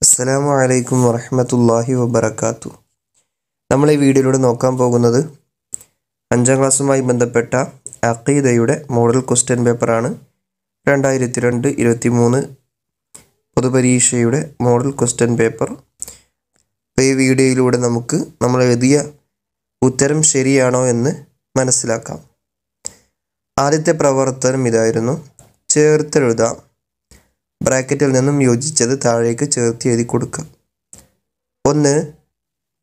അസ്സലാമു അലൈക്കും വറഹ്മത്തുള്ളാഹി വബറകാതുഹു. നമ്മൾ ഈ വീഡിയോയിലൂടെ നോക്കാൻ പോകുന്നത് 5ാം ക്ലാസ്സുമായി ബന്ധപ്പെട്ട അഖീദയുടെ മോഡൽ ക്വസ്റ്റ്യൻ പേപ്പറാണ്. 2022-23 പൊതുപരീക്ഷയുടെ മോഡൽ ക്വസ്റ്റ്യൻ പേപ്പർ. ഈ വീഡിയോയിലൂടെ നമുക്ക് നമ്മൾ എഴുതിയ ഉത്തരം ശരിയാണോ എന്ന് മനസ്സിലാക്കാം. ആദ്യത്തെ പ്രവർത്തനം ഇതായിരുന്നു: ചേർത്തെഴുതാം. ബ്രാക്കറ്റിൽ നിന്നും യോജിച്ചത് താഴേക്ക് ചേർത്ത് എഴുതി കൊടുക്കുക. 1.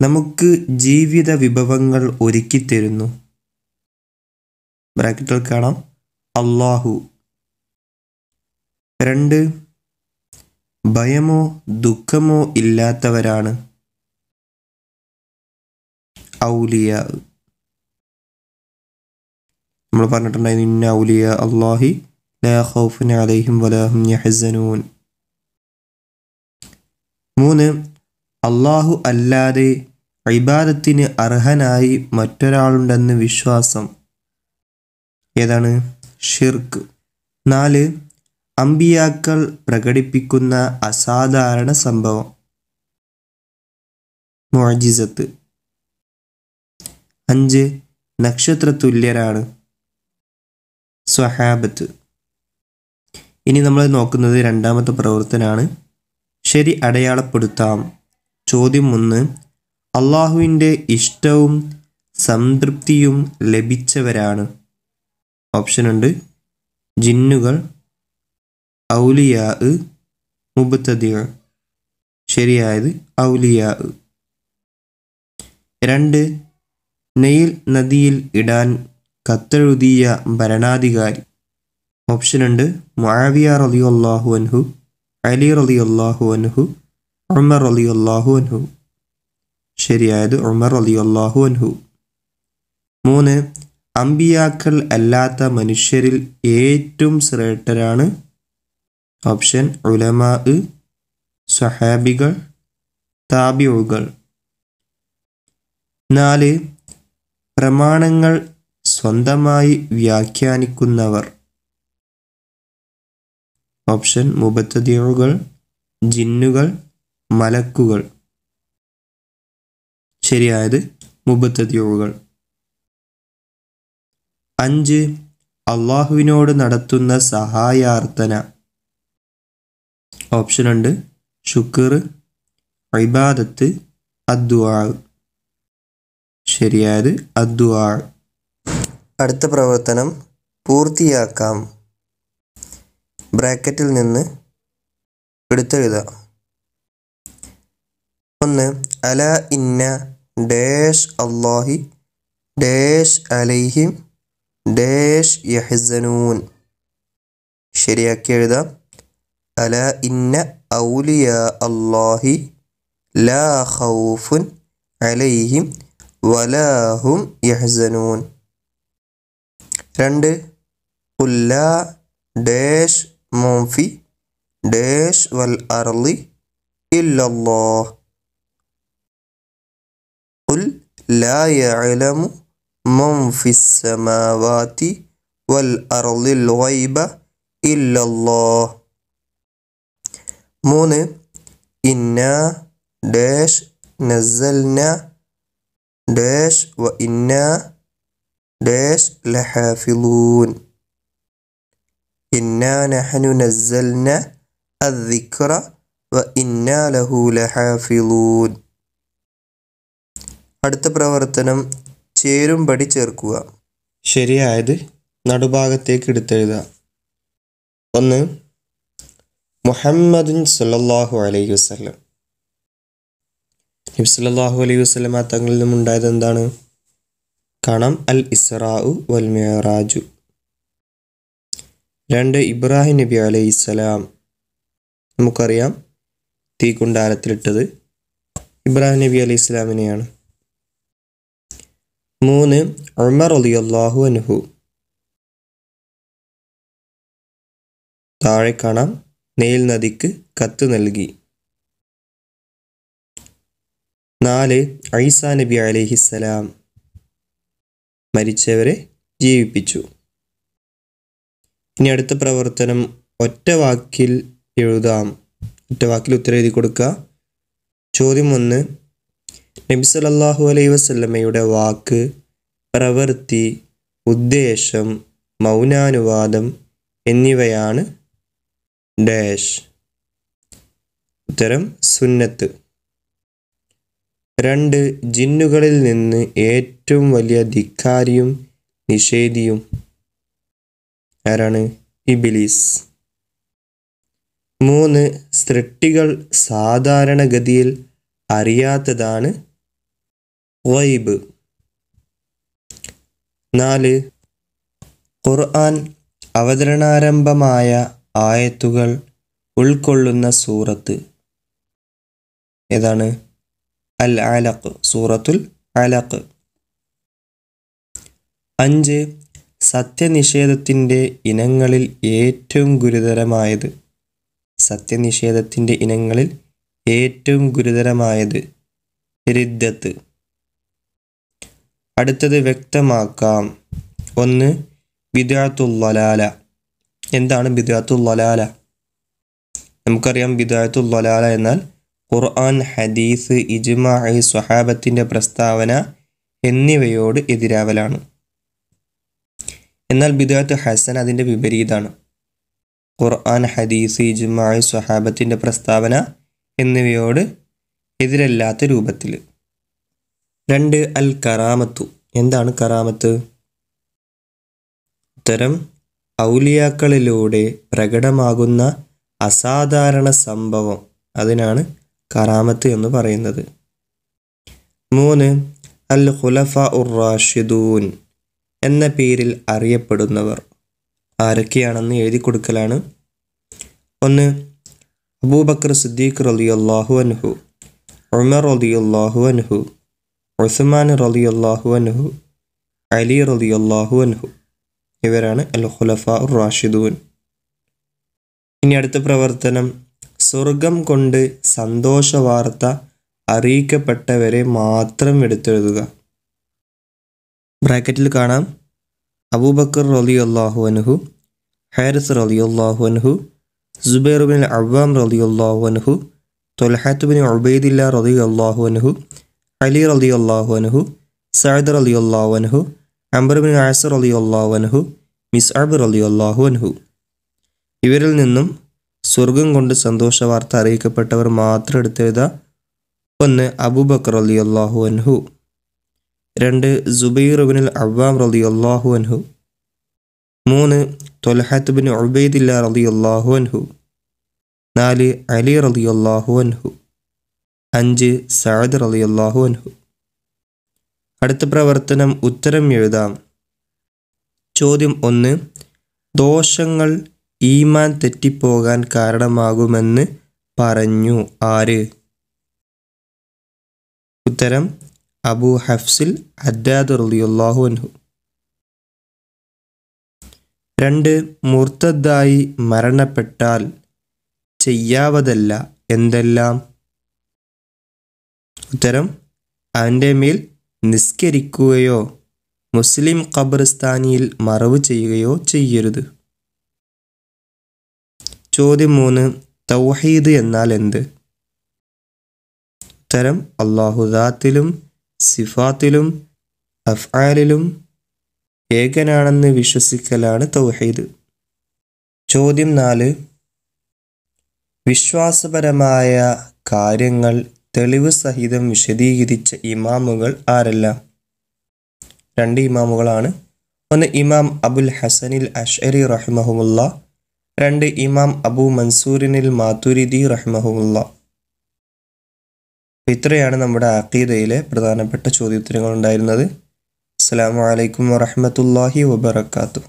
നമുക്ക് ജീവിത വിഭവങ്ങൾ ഒരുക്കി തരുന്നു. ബ്രാക്കറ്റിൽ കാണാം അല്ലാഹു. 2. ഭയമോ ദുഃഖമോ ഇല്ലാത്തവരാണ് ഔലിയ. നമ്മൾ പറഞ്ഞിട്ടുണ്ടായിരുന്നു ഇന്ന ഔലിയ അല്ലാഹി ലാ ഖൗഫുൻ അലൈഹിം വലാ ഹും യഹ്സനൂൻ. 3. അല്ലാഹു അല്ലാതെ ഇബാദത്തിന് അർഹനായി മറ്റൊരാളുണ്ടെന്ന് വിശ്വാസം. ഏതാണ്? ഷിർക്ക്. 4. അമ്പിയാക്കൾ പ്രകടിപ്പിക്കുന്ന അസാധാരണ സംഭവം മുഅ്ജിസത്ത്. 5. നക്ഷത്രതുല്യരാണ് സ്വഹാബത്ത്. ഇനി നമ്മൾ നോക്കുന്നത് രണ്ടാമത്തെ പ്രവർത്തനമാണ്. ശരി അടയാളപ്പെടുത്താം. ചോദ്യം 1. അള്ളാഹുവിൻ്റെ ഇഷ്ടവും സംതൃപ്തിയും ലഭിച്ചവരാണ്. ഓപ്ഷൻ ഉണ്ട്: ജിന്നുകൾ, ഔലിയാ, മുബ്തദിഅ. ശരിയായത് ഔലിയാ. 2. നൈൽ നദിയിൽ ഇടാൻ കത്തെഴുതിയ ഭരണാധികാരി. ഓപ്ഷൻ ഉണ്ട്: മുആവിയ റളിയല്ലാഹു അൻഹു, അലി റളിയല്ലാഹു അൻഹു, ഉമർ റളിയല്ലാഹു അൻഹു. ശരിയായത് ഉമർ റളിയല്ലാഹു അൻഹു. 3. അമ്പിയാക്കൾ അല്ലാത്ത മനുഷ്യരിൽ ഏറ്റവും ശ്രേഷ്ഠരാണ്. ഓപ്ഷൻ: ഉലമാ, സ്വഹാബികൾ, താബിഉകൾ. 4. പ്രമാണങ്ങൾ സ്വന്തമായി വ്യാഖ്യാനിക്കുന്നവർ. ഓപ്ഷൻ: മുബ്തദിഉകൾ, ജിന്നുകൾ, മലക്കുകൾ. ശരിയായത് മുബ്തദിഉകൾ. 5. അള്ളാഹുവിനോട് നടത്തുന്ന സഹായാർത്ഥന. ഓപ്ഷൻ ഉണ്ട്: ശുക്ർ, ഇബാദത്ത്, അദ്ദുആ. ശരിയായത് അദ്ദുആ. അടുത്ത പ്രവർത്തനം പൂർത്തിയാക്കാം. ബ്രാക്കറ്റിൽ നിന്ന് എടുത്തെഴുതാം. 1. അല ഇന്ന ഡാഷ് അല്ലാഹി ഡാഷ് അലൈഹിം ഡാഷ് യഹ്സനൂൻ. ശരിയാക്കി എഴുതാം. അല ഇന്ന ഔലിയാ അല്ലാഹി ലാ ഖൗഫുൻ അലൈഹിം വലാ ഹും യഹ്സനൂൻ. 2. ഖുൽ ലാ ഡാഷ് മുൻഫി ഡാഷ് വൽ അർളി ഇല്ലല്ലാഹ്. ഖുൽ ലാ യഅലമു മൻ ഫിസ് സമാവാതി വൽ അർളിൽ ഗൈബ ഇല്ലല്ലാഹ്. 3. ഇന്നാ ഡാഷ് നസ്സൽനാ ഡാഷ് വ ഇന്നാ ഡാഷ് ലഹാഫിളൂൻ. ഇന്നാ നഹ്നു നസ്സൽനാ അദ്ദിക്റ വ ഇന്നാ ലഹു ലഹാഫിളൂൻ. അടുത്ത പ്രവർത്തനം ചേരുംപടി ചേർക്കുക. ശരിയായത് നടുഭാഗത്തേക്ക് എടുത്തെഴുതുക. 1. മുഹമ്മദുൻ സല്ലല്ലാഹു അലൈഹി വസല്ലം. നബി സല്ലല്ലാഹു അലൈഹി വസല്ലം തങ്ങളിൽ നിന്നും ഉണ്ടായത് എന്താണ്? കാണാം അൽ ഇസ്റാഉ വൽ മിഅ്റാജു. 2. ഇബ്രാഹിം നബി അലൈഹിസ്സലാം. നമുക്കറിയാം തീക്കുണ്ടാരത്തിലിട്ടത് ഇബ്രാഹിം നബി അലൈഹിസ്സലാമിനെയാണ്. 3. ഉമർ റളിയല്ലാഹു അൻഹു. താഴെ കാണാം നൈൽ നദിക്ക് കത്ത് നൽകി. 4. ഈസാ നബി അലൈഹിസ്സലാം. മരിച്ചവരെ ജീവിപ്പിച്ചു. ഇനി അടുത്ത പ്രവർത്തനം ഒറ്റ വാക്കിൽ എഴുതാം. ഒറ്റ വാക്കിൽ ഉത്തരം എഴുതി കൊടുക്കുക. ചോദ്യം 1. നബി സല്ലല്ലാഹു അലൈഹി വസല്ലമയുടെ വാക്ക്, പ്രവൃത്തി, ഉദ്ദേശം, മൗനാനുവാദം എന്നിവയാണ് ഡാഷ്. ഉത്തരം സുന്നത്ത്. 2. ജിന്നുകളിൽ നിന്ന് ഏറ്റവും വലിയ ധിക്കാരിയും നിഷേധിയും ആരാണ്? ഇബ്ലീസ്. 3. സൃഷ്ടികൾ സാധാരണഗതിയിൽ അറിയാത്തതാണ് ഗൈബ്. 4. ഖുർആൻ അവതരണാരംഭമായ ആയത്തുകൾ ഉൾക്കൊള്ളുന്ന സൂറത്ത് ഏതാണ്? അൽ അലഖ്, സൂറത്തുൽ അലഖ്. 5. സത്യനിഷേധത്തിൻ്റെ ഇനങ്ങളിൽ ഏറ്റവും ഗുരുതരമായത്. സത്യനിഷേധത്തിൻ്റെ ഇനങ്ങളിൽ ഏറ്റവും ഗുരുതരമായത് റിദ്ദത്ത്. അടുത്തത് വ്യക്തമാക്കാം. 1. ബിദ്അത്തുൽ ളലാല. എന്താണ് ബിദ്അത്തുൽ ളലാല? നമുക്കറിയാം, ബിദ്അത്തുൽ ളലാല എന്നാൽ ഖുർആൻ, ഹദീസ്, ഇജ്മാഅ്, സ്വഹാബത്തിൻ്റെ പ്രസ്താവന എന്നിവയോട് എതിരാവലാണ്. എന്നാൽ ബിദ്അത്ത് ഹസന അതിൻ്റെ വിപരീതമാണ്. ഖുർആൻ, ഹദീസ്, ഇജ്മാഅ്, സ്വഹാബത്തിൻ്റെ പ്രസ്താവന എന്നിവയോട് എതിരല്ലാത്ത രൂപത്തിൽ. 2. അൽ കറാമത്തു. എന്താണ് കറാമത്ത്? ഉത്തരം ഔലിയാക്കളിലൂടെ പ്രകടമാകുന്ന അസാധാരണ സംഭവം, അതിനാണ് കറാമത്ത് എന്ന് പറയുന്നത്. 3. അൽ ഖുലഫാ ഉർ റാഷിദൂൻ എന്ന പേരിൽ അറിയപ്പെടുന്നവർ ആരൊക്കെയാണെന്ന് എഴുതി കൊടുക്കലാണ്. 1. അബൂബക്കർ സിദ്ദീഖ് റളിയല്ലാഹു അൻഹു, ഉമർ റളിയല്ലാഹു അൻഹു, ഉസ്മാൻ റളിയല്ലാഹു അൻഹു, അലി റളിയല്ലാഹു അൻഹു. ഇവരാണ് അൽ ഖുലഫാ ഉർ റാഷിദൂൻ. ഇനി അടുത്ത പ്രവർത്തനം, സ്വർഗം കൊണ്ട് സന്തോഷ വാർത്ത അറിയിക്കപ്പെട്ടവരെ മാത്രം എടുത്തെഴുതുക. ബ്രാക്കറ്റിൽ കാണാം, അബൂബക്കർ റളിയല്ലാഹു അൻഹു, ഹാരിസ് റളിയല്ലാഹു അൻഹു, സുബൈർ ബിൻ അവ്വാം റളിയല്ലാഹു അൻഹു, ത്വൽഹത്ത് ബിൻ ഉബൈദില്ലാ റളിയല്ലാഹു അൻഹു, അലി റളിയല്ലാഹു അൻഹു, സഅദ് റളിയല്ലാഹു അൻഹു, അംർ ബിൻ ആസ് റളിയല്ലാഹു അൻഹു, മിസ്അബ് റളിയല്ലാഹു അൻഹു. ഇവരിൽ നിന്നും സ്വർഗം കൊണ്ട് സന്തോഷ വാർത്ത അറിയിക്കപ്പെട്ടവർ മാത്രം എടുത്തെഴുതുക. 1. അബൂബക്കർ റളിയല്ലാഹു അൻഹു. 2. സുബൈർ ബിൻ അവ്വാം റളിയല്ലാഹു അൻഹു. 3. ത്വൽഹത്ത് ബിൻ ഉബൈദില്ലാ റളിയല്ലാഹു അൻഹു. 4. അലി റളിയല്ലാഹു അൻഹു. 5. സഅദ് റളിയല്ലാഹു അൻഹു. അടുത്ത പ്രവർത്തനം, ഉത്തരം എഴുതാം. ചോദ്യം 1. ദോഷങ്ങൾ ഈമാൻ തെറ്റിപ്പോകാൻ കാരണമാകുമെന്ന് പറഞ്ഞു ആര്? ഉത്തരം അബൂ ഹഫ്സിൽ ഹദ്ദാദ് റളിയല്ലാഹു അൻഹു. 2. മുർത്തദ്ദായി മരണപ്പെട്ടാൽ ചെയ്യാവതല്ല എന്തെല്ലാം? ഉത്തരം അവൻ്റെ മേൽ നിസ്കരിക്കുകയോ മുസ്ലിം ഖബർസ്ഥാനിയിൽ മറവ് ചെയ്യുകയോ ചെയ്യരുത്. ചോദ്യം 3. തൗഹീദ് എന്നാൽ എന്ത്? ഉത്തരം അല്ലാഹു ദാത്തിലും സിഫാത്തിലും അഫ്ആലിലും ഏകനാണെന്ന് വിശ്വസിക്കലാണ് തൗഹീദ്. ചോദ്യം 4. വിശ്വാസപരമായ കാര്യങ്ങൾ തെളിവ് സഹിതം വിശദീകരിച്ച ഇമാമുകൾ ആരെല്ലാം? 2 ഇമാമുകളാണ്. 1. ഇമാം അബുൽ ഹസനിൽ അശ്അരി റഹിമഹുമുല്ലാ. 2. ഇമാം അബൂ മൻസൂറിനിൽ മാതുരിദി റഹിമഹുമുല്ലാ. ഇത്രയാണ് നമ്മുടെ അഖീദയിലെ പ്രധാനപ്പെട്ട ചോദ്യോത്തരങ്ങൾ ഉണ്ടായിരുന്നത്. അസ്സലാമു അലൈക്കും വറഹ്മത്തുള്ളാഹി വബറകാതുഹു.